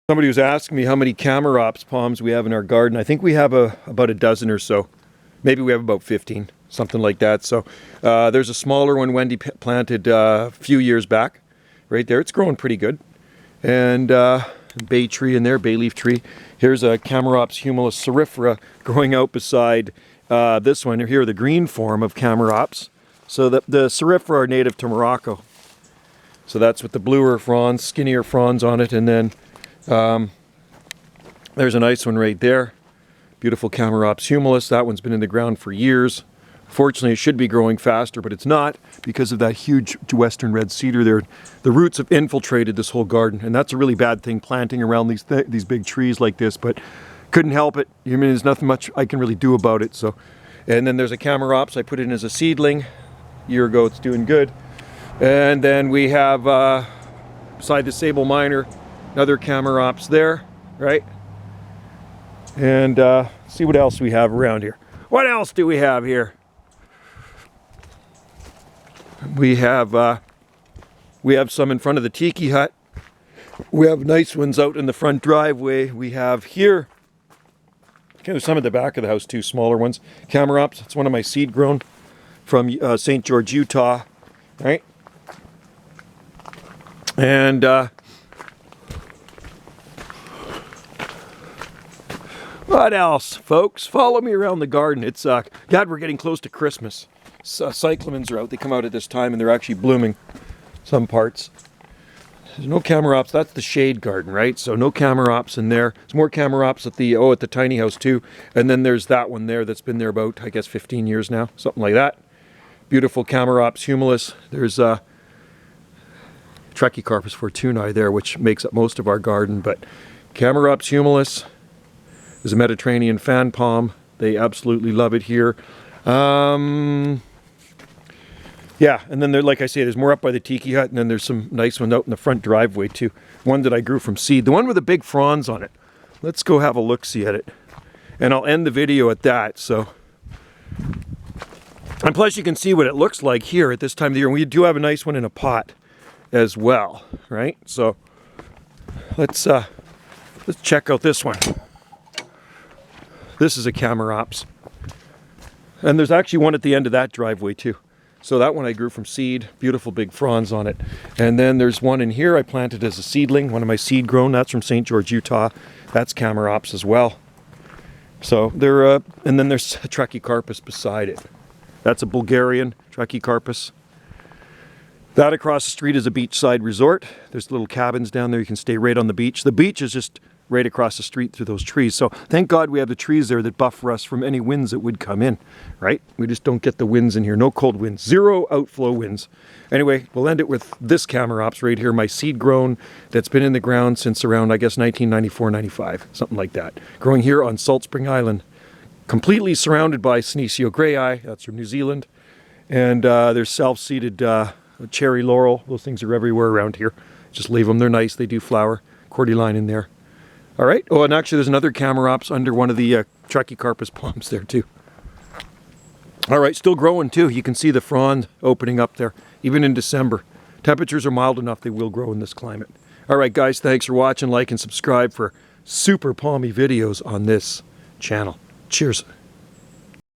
Somebody was asking me how many Chamaerops palms we have in our garden. I think we have about a dozen or so. Maybe we have about 15, something like that. So there's a smaller one Wendy planted a few years back. Right there, it's growing pretty good. And bay tree in there, bay leaf tree. Here's a Chamaerops humilis cerifera growing out beside this one. Here, the green form of Chamaerops. So the cerifera are native to Morocco. So that's with the bluer fronds, skinnier fronds on it. And then there's a nice one right there. Beautiful Chamaerops humilis. That one's been in the ground for years. Fortunately, it should be growing faster, but it's not because of that huge western red cedar there. The roots have infiltrated this whole garden, and that's a really bad thing, planting around these big trees like this, but couldn't help it. I mean, there's nothing much I can really do about it. So, and then there's a Chamaerops I put in as a seedling. A year ago, it's doing good. And then we have, beside the sable miner, another Chamaerops there, right? And see what else we have around here. What else do we have here? We have some in front of the tiki hut. We have nice ones out in the front driveway. We have here, there's some at the back of the house too, smaller ones. Chamaerops, it's one of my seed grown from St. George, Utah, right? And what else, folks? Follow me around the garden. It's God, we're getting close to Christmas. Cyclamens are out. They come out at this time and they're actually blooming some parts. There's no Chamaerops. That's the shade garden, right? So no Chamaerops in there. There's more Chamaerops at the tiny house too. And then there's that one there that's been there about, I guess, 15 years now, something like that. Beautiful Chamaerops humilis. There's Trachycarpus fortunei there, which makes up most of our garden. But Chamaerops humilis is a Mediterranean fan palm. They absolutely love it here. Yeah, and then there, like I say, there's more up by the tiki hut, and then there's some nice one out in the front driveway too. One that I grew from seed. The one with the big fronds on it. Let's go have a look-see at it. And I'll end the video at that. So, and plus you can see what it looks like here at this time of the year. And we do have a nice one in a pot as well, right? So let's check out this one. This is a Chamaerops. And there's actually one at the end of that driveway too. So that one I grew from seed, beautiful big fronds on it. And then there's one in here I planted as a seedling, one of my seed grown, that's from St. George, Utah. That's Chamaerops as well. So there, and then there's a Trachycarpus beside it. That's a Bulgarian Trachycarpus. That across the street is a beachside resort. There's little cabins down there. You can stay right on the beach. The beach is just right across the street through those trees. So thank God we have the trees there that buffer us from any winds that would come in, right? We just don't get the winds in here. No cold winds, zero outflow winds. Anyway, we'll end it with this Chamaerops right here, my seed grown that's been in the ground since around, I guess, 1994, 95, something like that. Growing here on Salt Spring Island, completely surrounded by Senecio grayi, that's from New Zealand. And there's self-seeded cherry laurel. Those things are everywhere around here. Just leave them, they're nice, they do flower. Cordyline in there. All right. Oh, and actually there's another Chamaerops under one of the Trachycarpus palms there too. All right, still growing too. You can see the frond opening up there, even in December. Temperatures are mild enough, they will grow in this climate. All right, guys, thanks for watching. Like and subscribe for super palmy videos on this channel. Cheers.